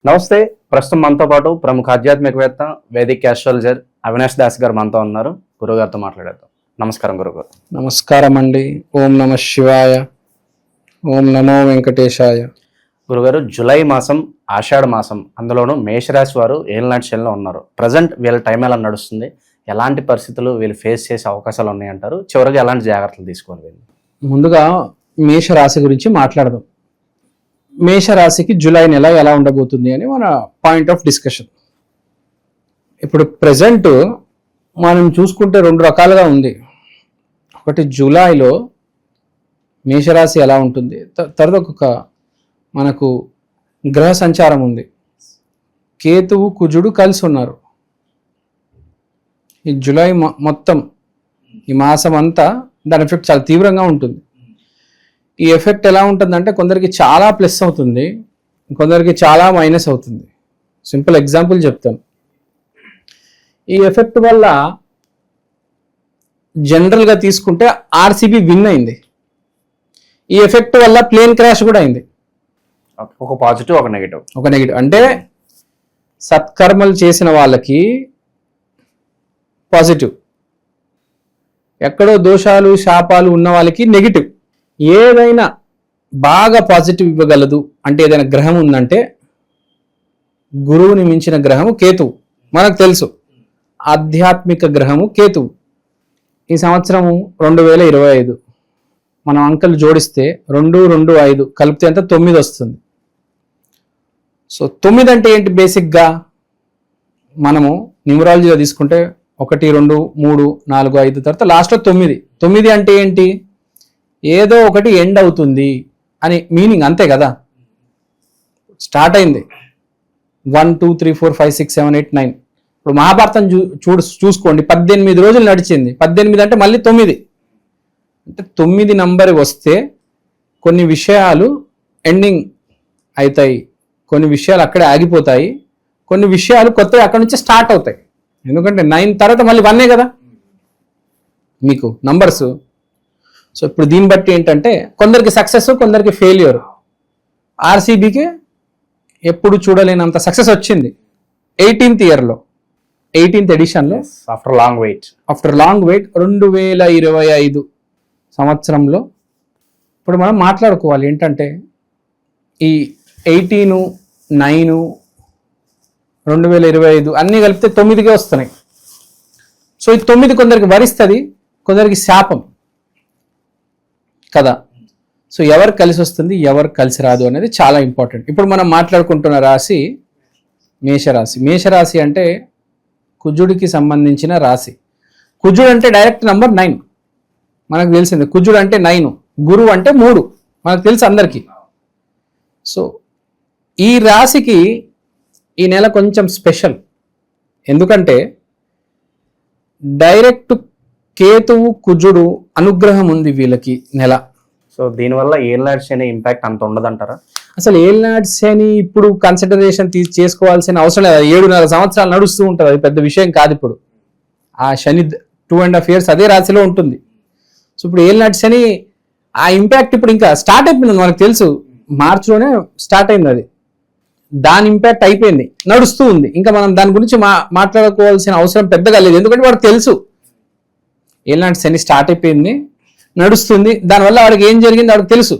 నమస్తే. ప్రస్తుతం మనతో పాటు ప్రముఖ ఆధ్యాత్మికవేత్త, వేదిక్ ఆస్ట్రాలజర్ అవినాష్ దాస్ గారు మనతో ఉన్నారు. గురుగారితో మాట్లాడేద్దాం. నమస్కారం గురుగారు. నమస్కారం అండి. ఓం నమ శివాయ, ఓం నమో వెంకటేశాయ. గురుగారు, జూలై మాసం, ఆషాఢ మాసం, అందులోనూ మేషరాశి వారు ఏలినాటి శనిలో ఉన్నారు. ప్రజెంట్ వీళ్ళ టైం ఎలా నడుస్తుంది, ఎలాంటి పరిస్థితులు వీళ్ళు ఫేస్ చేసే అవకాశాలు ఉన్నాయంటారు? చివరికి ఎలాంటి జాగ్రత్తలు తీసుకోవాలి వీళ్ళు? ముందుగా మేషరాశి గురించి మాట్లాడదాం. మేషరాశికి జూలై నెల ఎలా ఉండబోతుంది అని మన పాయింట్ ఆఫ్ డిస్కషన్. ఇప్పుడు ప్రజెంట్ మనం చూసుకుంటే రెండు రకాలుగా ఉంది. ఒకటి జూలైలో మేషరాశి ఎలా ఉంటుంది, తర్వాత ఒక మనకు గ్రహ సంచారం ఉంది. కేతువు కుజుడు కలిసి ఉన్నారు. ఈ జూలై మొత్తం ఈ మాసం అంతా దాని ఎఫెక్ట్ చాలా తీవ్రంగా ఉంటుంది. ఈ ఎఫెక్ట్ ఎలా ఉంటుందంటే కొందరికి చాలా ప్లస్ అవుతుంది, కొందరికి చాలా మైనస్ అవుతుంది. సింపుల్ ఎగ్జాంపుల్ చెప్తాను. ఈ ఎఫెక్ట్ వల్ల జనరల్గా తీసుకుంటే ఆర్సీబీ విన్ అయింది. ఈ ఎఫెక్ట్ వల్ల ప్లేన్ క్రాష్ కూడా అయింది. ఒక పాజిటివ్, ఒక నెగిటివ్. అంటే సత్కర్మలు చేసిన వాళ్ళకి పాజిటివ్, ఎక్కడో దోషాలు శాపాలు ఉన్న వాళ్ళకి నెగిటివ్. ఏదైనా బాగా పాజిటివ్ ఇవ్వగలదు అంటే ఏదైనా గ్రహం ఉందంటే గురువుని మించిన గ్రహము కేతువు. మనకు తెలుసు, ఆధ్యాత్మిక గ్రహము కేతువు. ఈ సంవత్సరము 2025 మనం అంకెలు జోడిస్తే 2, 2, 5 కలిపితే అంతా 9 వస్తుంది. సో 9 అంటే ఏంటి? బేసిక్గా మనము న్యూమరాలజీలో తీసుకుంటే 1, 2, 3, 4, 5 తర్వాత లాస్ట్లో 9. 9 అంటే ఏంటి? ఏదో ఒకటి ఎండ్ అవుతుంది అని మీనింగ్, అంతే కదా. స్టార్ట్ అయింది 1, 2, 3, 4, 5, 6, 7, 8, 9. ఇప్పుడు మహాభారతం చూసుకోండి, 18 రోజులు నడిచింది. 18 అంటే మళ్ళీ 9. అంటే 9 నంబర్ వస్తే కొన్ని విషయాలు ఎండింగ్ అవుతాయి, కొన్ని విషయాలు అక్కడే ఆగిపోతాయి, కొన్ని విషయాలు కొత్తవి అక్కడి నుంచి స్టార్ట్ అవుతాయి. ఎందుకంటే 9 తర్వాత మళ్ళీ 1 కదా మీకు నంబర్స్. సో ఇప్పుడు దీన్ని బట్టి ఏంటంటే కొందరికి సక్సెస్, కొందరికి ఫెయిల్యూర్. ఆర్సీబీకి ఎప్పుడు చూడలేనంత సక్సెస్ వచ్చింది 18th ఇయర్లో, 18th ఎడిషన్లో. ఆఫ్టర్ లాంగ్ వెయిట్ 2025 సంవత్సరంలో ఇప్పుడు మనం మాట్లాడుకోవాలి ఏంటంటే ఈ 18, 9, 2025 అన్నీ కలిపితే 9కే వస్తున్నాయి. సో ఈ 9 కొందరికి వరిస్తుంది, కొందరికి శాపం కదా. సో ఎవరు కలిసి వస్తుంది, ఎవరు కలిసి రాదు అనేది చాలా ఇంపార్టెంట్. ఇప్పుడు మనం మాట్లాడుకుంటున్న రాశి మేషరాశి. మేషరాశి అంటే కుజుడికి సంబంధించిన రాశి. కుజుడు అంటే డైరెక్ట్ నంబర్ 9 మనకు తెలిసింది. కుజుడు అంటే 9, గురువు అంటే 3 మనకు తెలుసు అందరికీ. సో ఈ రాశికి ఈ నెల కొంచెం స్పెషల్. ఎందుకంటే డైరెక్ట్ కేతువు కుజుడు అనుగ్రహం ఉంది వీళ్ళకి నెల. సో దీనివల్ల ఏలినాటి శని ఇంపాక్ట్ అంత ఉండదంటారా? అసలు ఏలినాటి శని ఇప్పుడు కన్సిడరేషన్ చేసుకోవాల్సిన అవసరం లేదు. 7.5 సంవత్సరాలు నడుస్తూ ఉంటుంది, అది పెద్ద విషయం కాదు. ఇప్పుడు ఆ శని 2.5 years అదే రాశిలో ఉంటుంది. సో ఇప్పుడు ఏలినాటి శని ఆ ఇంపాక్ట్ ఇప్పుడు ఇంకా స్టార్ట్ అయిపోయింది. మనకు తెలుసు, మార్చిలోనే స్టార్ట్ అయింది. అది దాని ఇంపాక్ట్ అయిపోయింది, నడుస్తూ ఉంది. ఇంకా మనం దాని గురించి మాట్లాడుకోవాల్సిన అవసరం పెద్దగా లేదు. ఎందుకంటే వాడికి తెలుసు ఏలినాటి శని స్టార్ట్ అయిపోయింది, నడుస్తుంది. దానివల్ల వాడికి ఏం జరిగింది వాడికి తెలుసు.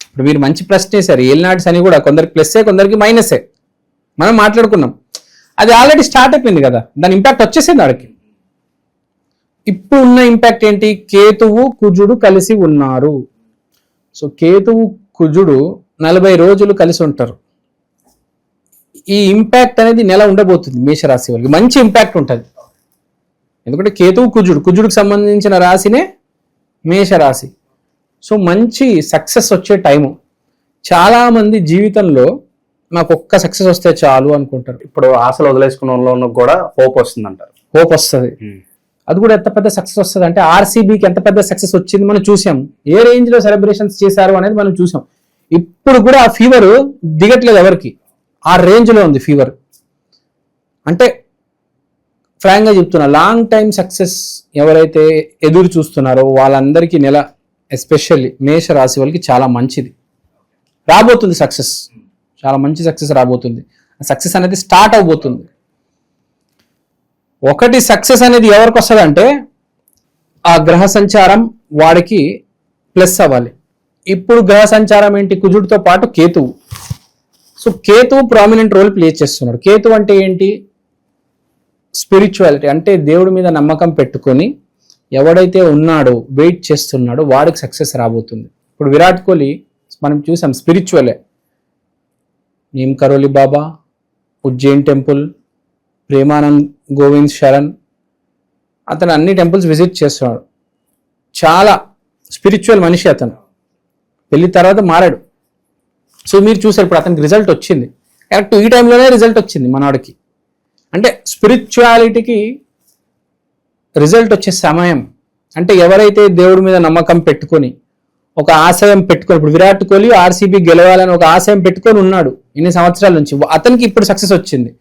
ఇప్పుడు మీరు మంచి ప్రశ్న వేశారు. ఏలినాటి శని కూడా కొందరికి ప్లస్సే, కొందరికి మైనసే. మనం మాట్లాడుకున్నాం, అది ఆల్రెడీ స్టార్ట్ అయిపోయింది కదా, దాని ఇంపాక్ట్ వచ్చేసింది వాడికి. ఇప్పుడు ఉన్న ఇంపాక్ట్ ఏంటి? కేతువు కుజుడు కలిసి ఉన్నారు. సో కేతువు కుజుడు 40 రోజులు కలిసి ఉంటారు. ఈ ఇంపాక్ట్ అనేది నెల ఉండబోతుంది మేషరాశి వాళ్ళకి. మంచి ఇంపాక్ట్ ఉంటుంది. ఎందుకంటే కేతువు కుజుడికి సంబంధించిన రాశినే మేషరాశి. సో మంచి సక్సెస్ వచ్చే టైము. చాలామంది జీవితంలో నాకు ఒక్క సక్సెస్ వస్తే చాలు అనుకుంటారు. ఇప్పుడు ఆశలు వదిలేసుకున్న వాళ్ళలో కూడా హోప్ వస్తుంది అంటారు. హోప్ వస్తుంది. అది కూడా ఎంత పెద్ద సక్సెస్ వస్తుంది అంటే ఆర్సీబీకి ఎంత పెద్ద సక్సెస్ వచ్చింది మనం చూసాం. ఏ రేంజ్లో సెలబ్రేషన్స్ చేశారు అనేది మనం చూసాం. ఇప్పుడు కూడా ఆ ఫీవర్ దిగట్లేదు ఎవరికి, ఆ రేంజ్లో ఉంది ఫీవర్. అంటే ఫ్రాంక్గా చెప్తున్నా, లాంగ్ టైం సక్సెస్ ఎవరైతే ఎదురు చూస్తున్నారో వాళ్ళందరికీ నెల ఎస్పెషల్లీ మేష రాశి వాళ్ళకి చాలా మంచిది రాబోతుంది. సక్సెస్ చాలా మంచి సక్సెస్ రాబోతుంది. సక్సెస్ అనేది స్టార్ట్ అవబోతుంది. ఒకటి సక్సెస్ అనేది ఎవరికి వస్తుందంటే ఆ గ్రహ సంచారం వాడికి ప్లస్ అవ్వాలి. ఇప్పుడు గ్రహ సంచారం ఏంటి? కుజుడితో పాటు కేతువు. సో కేతువు ప్రామినెంట్ రోల్ ప్లే చేస్తున్నాడు. కేతువు అంటే ఏంటి? స్పిరిచువాలిటీ, అంటే దేవుడి మీద నమ్మకం పెట్టుకొని ఎవడైతే ఉన్నాడో వెయిట్ చేస్తున్నాడో వాడికి సక్సెస్ రాబోతుంది. ఇప్పుడు విరాట్ కోహ్లీ మనం చూసాం, స్పిరిచువలే. నీమ్ కరోలి బాబా, ఉజ్జయిన్ టెంపుల్, ప్రేమానంద్ గోవింద్ శరణ్, అతను అన్ని టెంపుల్స్ విజిట్ చేస్తున్నాడు. చాలా స్పిరిచువల్ మనిషి అతను. పెళ్లి తర్వాత మారాడు. సో మీరు చూసారు ఇప్పుడు అతనికి రిజల్ట్ వచ్చింది. కరెక్ట్ ఈ టైంలోనే రిజల్ట్ వచ్చింది మనవాడికి. అంటే స్పిరిచువాలిటీకి రిజల్ట్ వచ్చే సమయం. అంటే ఎవరైతే దేవుడి మీద నమ్మకం పెట్టుకొని ఒక ఆశయం పెట్టుకొని, ఇప్పుడు విరాట్ కోహ్లీ ఆర్సీబీ గెలవాలని ఒక ఆశయం పెట్టుకొని ఉన్నాడు ఇన్ని సంవత్సరాల నుంచి, అతనికి ఇప్పుడు సక్సెస్ వచ్చింది.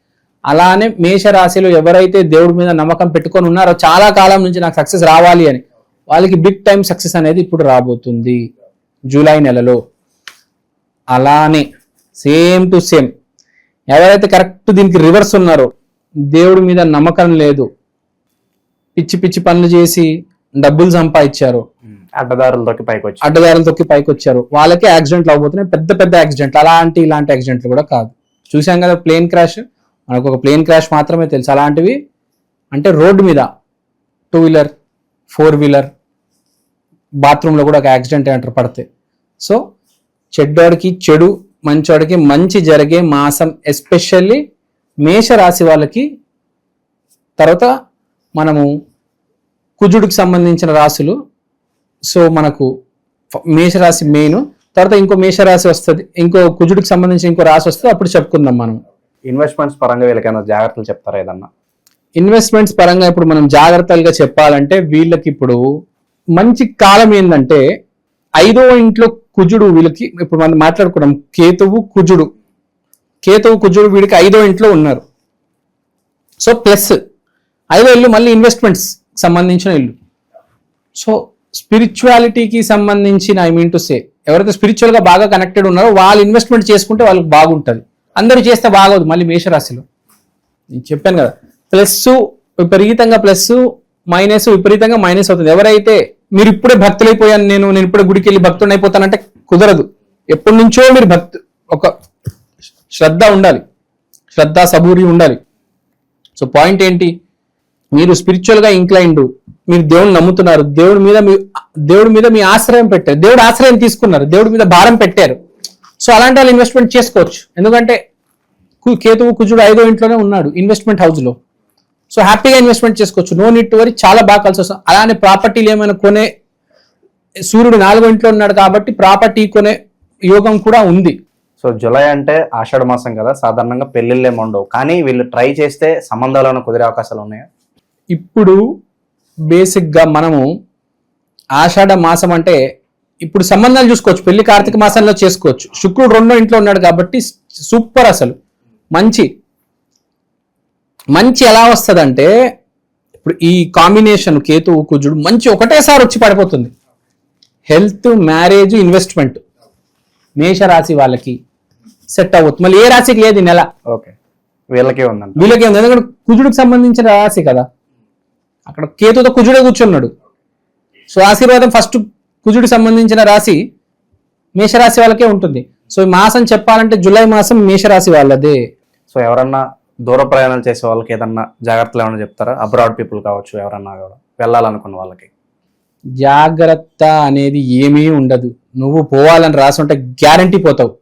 అలానే మేషరాశిలో ఎవరైతే దేవుడి మీద నమ్మకం పెట్టుకొని ఉన్నారో చాలా కాలం నుంచి నాకు సక్సెస్ రావాలి అని, వాళ్ళకి బిగ్ టైం సక్సెస్ అనేది ఇప్పుడు రాబోతుంది జూలై నెలలో. అలానే సేమ్ టు సేమ్ ఎవరైతే కరెక్ట్ దీనికి రివర్స్ ఉన్నారో, దేవుడి మీద నమ్మకం లేదు, పిచ్చి పిచ్చి పనులు చేసి డబ్బులు సంపాదించారు, అడ్డదారులు తొక్కి పైకి వచ్చారు, వాళ్ళకే యాక్సిడెంట్లు అవబోతున్నాయి. పెద్ద పెద్ద యాక్సిడెంట్లు, ఇలాంటి యాక్సిడెంట్లు కూడా కాదు. చూసాం కదా ప్లేన్ క్రాష్, మనకు ఒక ప్లేన్ క్రాష్ మాత్రమే తెలుసు. అలాంటివి అంటే రోడ్డు మీద 2 వీలర్ 4 వీలర్ బాత్రూంలో కూడా ఒక యాక్సిడెంట్ అంటారు పడితే. సో చెడ్డోడికి చెడు, మంచోడికి మంచి జరిగే మాసం, ఎస్పెషల్లీ మేషరాశి వాళ్ళకి. తర్వాత మనము కుజుడికి సంబంధించిన రాశులు. సో మనకు మేషరాశి మెయిన్, తర్వాత ఇంకో మేషరాశి వస్తుంది, ఇంకో కుజుడికి సంబంధించిన ఇంకో రాశి వస్తుంది, అప్పుడు చెప్పుకుందాం మనం. ఇన్వెస్ట్మెంట్స్ పరంగా వీళ్ళకైనా జాగ్రత్తలు చెప్తారా ఏదన్నా? ఇన్వెస్ట్మెంట్స్ పరంగా ఇప్పుడు మనం జాగ్రత్తలుగా చెప్పాలంటే వీళ్ళకి ఇప్పుడు మంచి కాలం ఏంటంటే 5వ ఇంట్లో కుజుడు వీళ్ళకి. ఇప్పుడు మనం మాట్లాడుకున్నాం కేతువు కుజుడు వీడికి 5వ ఇంట్లో ఉన్నారు. సో ప్లస్ 5వ ఇల్లు మళ్ళీ ఇన్వెస్ట్మెంట్స్ సంబంధించిన ఇల్లు. సో స్పిరిచువాలిటీకి సంబంధించిన ఐ మీన్ టు సే ఎవరైతే స్పిరిచువల్ గా బాగా కనెక్టెడ్ ఉన్నారో వాళ్ళు ఇన్వెస్ట్మెంట్ చేసుకుంటే వాళ్ళకి బాగుంటుంది. అందరూ చేస్తే బాగోదు. మళ్ళీ మేషరాశిలో నేను చెప్పాను కదా, ప్లస్ విపరీతంగా ప్లస్, మైనస్ విపరీతంగా మైనస్ అవుతుంది. ఎవరైతే మీరు ఇప్పుడే భక్తులైపోయాను నేను ఇప్పుడే గుడికి వెళ్ళి భక్తుని అయిపోతానంటే కుదరదు. ఎప్పటి నుంచో మీరు ఒక శ్రద్ధ ఉండాలి, సబూరి ఉండాలి. సో పాయింట్ ఏంటి? మీరు స్పిరిచువల్ గా ఇంక్లైన్డ్, మీరు దేవుని నమ్ముతున్నారు, దేవుడి మీద మీ ఆశ్రయం పెట్టారు, దేవుడు ఆశ్రయం తీసుకున్నారు, దేవుడి మీద భారం పెట్టారు. సో అలాంటి వాళ్ళు ఇన్వెస్ట్మెంట్ చేసుకోవచ్చు. ఎందుకంటే కేతువు కుజుడు 5వ ఇంట్లోనే ఉన్నాడు, ఇన్వెస్ట్మెంట్ హౌస్ లో. సో హ్యాపీగా ఇన్వెస్ట్మెంట్ చేసుకోవచ్చు, నో నీడ్ టు వరీ. చాలా బాగా కలిసి వస్తుంది. అలానే ప్రాపర్టీలు ఏమైనా కొనే, సూర్యుడు 4వ ఇంట్లో ఉన్నాడు కాబట్టి ప్రాపర్టీ కొనే యోగం కూడా ఉంది. సో జూలై అంటే ఆషాఢ మాసం కదా, సాధారణంగా పెళ్లిళ్ళు ఏమి ఉండవు, కానీ వీళ్ళు ట్రై చేస్తే సంబంధాలను కుదిరే అవకాశాలు ఉన్నాయా? ఇప్పుడు బేసిక్ గా మనము ఆషాఢ మాసం అంటే ఇప్పుడు సంబంధాలు చూసుకోవచ్చు, పెళ్లి కార్తీక మాసంలో చేసుకోవచ్చు. శుక్రుడు 2వ ఇంట్లో ఉన్నాడు కాబట్టి సూపర్. అసలు మంచి ఎలా వస్తుందంటే ఇప్పుడు ఈ కాంబినేషన్ కేతువు కుజుడు మంచి ఒకటేసారి వచ్చి పడిపోతుంది. హెల్త్, మ్యారేజ్, ఇన్వెస్ట్మెంట్ మేషరాశి వాళ్ళకి సెట్ అవ్వద్దు. మళ్ళీ ఏ రాశికి లేదు ఈ నెల. ఓకే, వీళ్ళకే ఉంది. ఎందుకంటే కుజుడికి సంబంధించిన రాశి కదా, అక్కడ కేతుతో కుజుడే కూర్చున్నాడు. సో ఆశీర్వాదం ఫస్ట్ కుజుడికి సంబంధించిన రాశి మేషరాశి వాళ్ళకే ఉంటుంది. సో ఈ మాసం చెప్పాలంటే జూలై మాసం మేషరాశి వాళ్ళదే. సో ఎవరన్నా దూర ప్రయాణాలు చేసే వాళ్ళకి ఏదన్నా జాగ్రత్తలు ఏమైనా చెప్తారా? అబ్రాడ్ పీపుల్ కావచ్చు, ఎవరన్నా కూడా వెళ్ళాలనుకున్న వాళ్ళకి జాగ్రత్త అనేది ఏమీ ఉండదు. నువ్వు పోవాలని రాసుంటే గ్యారంటీ పోతావు,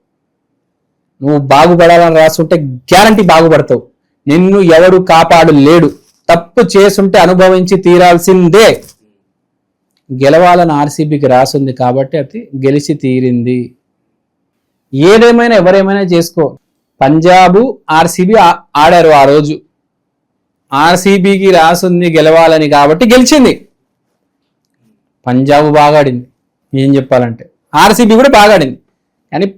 నువ్వు బాగుపడాలని రాసుంటే గ్యారంటీ బాగుపడతావు. నిన్ను ఎవడు కాపాడు లేడు. తప్పు చేసుంటే అనుభవించి తీరాల్సిందే. గెలవాలని ఆర్సీబీకి రాసుంది కాబట్టి అది గెలిచి తీరింది. ఏదేమైనా ఎవరేమైనా చేసుకో. పంజాబ్ ఆర్సీబీ ఆడారు ఆ రోజు, ఆర్సీబీకి రాసుంది గెలవాలని కాబట్టి గెలిచింది. పంజాబ్ బాగా ఆడింది, ఏం చెప్పాలంటే ఆర్సీబీ కూడా బాగా ఆడింది. కానీ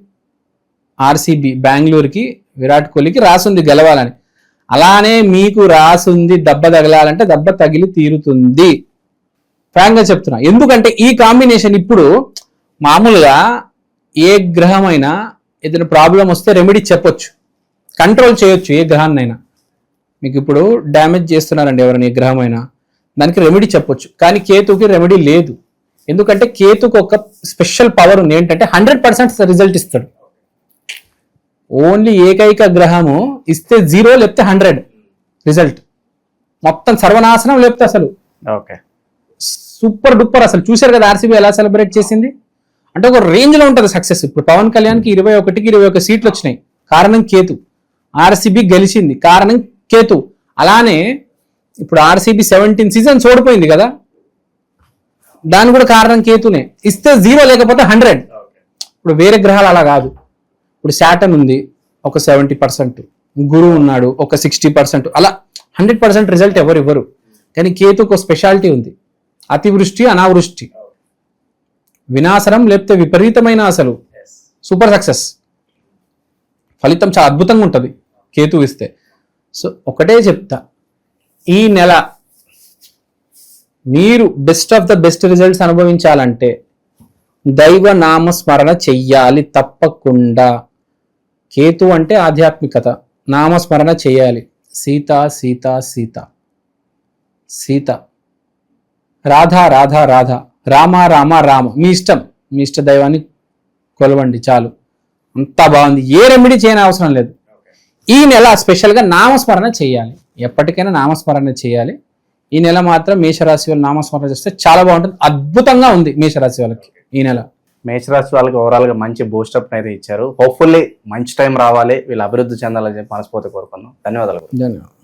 ఆర్సీబీ బెంగళూరుకి విరాట్ కోహ్లీకి రాసుంది గెలవాలని. అలానే మీకు రాసుంది దెబ్బ తగలాలంటే దెబ్బ తగిలి తీరుతుంది. ఫ్రాంక్ గా చెప్తున్నా. ఎందుకంటే ఈ కాంబినేషన్ ఇప్పుడు మామూలుగా ఏ గ్రహమైనా ఏదైనా ప్రాబ్లం వస్తే రెమెడీ చెప్పొచ్చు. కంట్రోల్ చేయొచ్చు ఏ గ్రహాన్నైనా. మీకు ఇప్పుడు డ్యామేజ్ చేస్తున్నారండి ఎవరైనా ఏ గ్రహం అయినా, దానికి రెమెడీ చెప్పొచ్చు. కానీ కేతుకి రెమెడీ లేదు. ఎందుకంటే కేతుకు ఒక స్పెషల్ పవర్ ఉంది, ఏంటంటే 100% రిజల్ట్ ఇస్తాడు. ఓన్లీ ఏకైక గ్రహము ఇస్తే 0 లేకపోతే 100 రిజల్ట్, మొత్తం సర్వనాశనం లేకపోతే అసలు ఓకే సూపర్ డూపర్. అసలు చూశారు కదా ఆర్సీబీ ఎలా సెలబ్రేట్ చేసింది అంటే ఒక రేంజ్ లో ఉంటుంది సక్సెస్. ఇప్పుడు పవన్ కళ్యాణ్కి 21కి 21 సీట్లు వచ్చినాయి, కారణం కేతు. ఆర్సీబీ గెలిచింది, కారణం కేతు. అలానే ఇప్పుడు ఆర్సీబీ 17 సీజన్స్ ఓడిపోయింది కదా, దాని కూడా కారణం కేతునే. ఇస్తే 0 లేకపోతే 100. ఇప్పుడు వేరే గ్రహాలు అలా కాదు. ఇప్పుడు శాటర్న్ ఉంది ఒక 70%, గురువు ఉన్నాడు ఒక 60%, అలా 100% రిజల్ట్ ఎవరు ఇవ్వరు. కానీ కేతుకు ఒక స్పెషాలిటీ ఉంది, అతివృష్టి అనావృష్టి, వినాశనం లేకపోతే విపరీతమైన అసలు సూపర్ సక్సెస్, ఫలితం చాలా అద్భుతంగా ఉంటుంది కేతు ఇస్తే. సో ఒకటే చెప్తా, ఈ నెల మీరు best of the best results అనుభవించాలంటే దైవ నామస్మరణ చెయ్యాలి తప్పకుండా. కేతు అంటే ఆధ్యాత్మికత, నామస్మరణ చేయాలి. సీత సీత సీత సీత, రాధా రాధా రాధా, రామ రామ రామ, మీ ఇష్టం, మీ ఇష్ట దైవాన్ని కొలవండి చాలు, అంతా బాగుంది. ఏ రెమెడీ చేయని అవసరం లేదు. ఈ నెల స్పెషల్గా నామస్మరణ చేయాలి, ఎప్పటికైనా నామస్మరణ చేయాలి. ఈ నెల మాత్రం మేషరాశి వాళ్ళు నామస్మరణ చేస్తే చాలా బాగుంటుంది, అద్భుతంగా ఉంది మేషరాశి వాళ్ళకి ఈ నెల. మేషరాశి వాళ్ళకి ఓవరాల్గా మంచి బూస్టప్ అయితే ఇచ్చారు. హోప్ఫుల్లీ మంచి టైం రావాలి, వీళ్ళు అభివృద్ధి చెందాలని చెప్పి మనస్ఫూర్తి కోరుకున్నాం. ధన్యవాదాలు. ధన్యవాదాలు.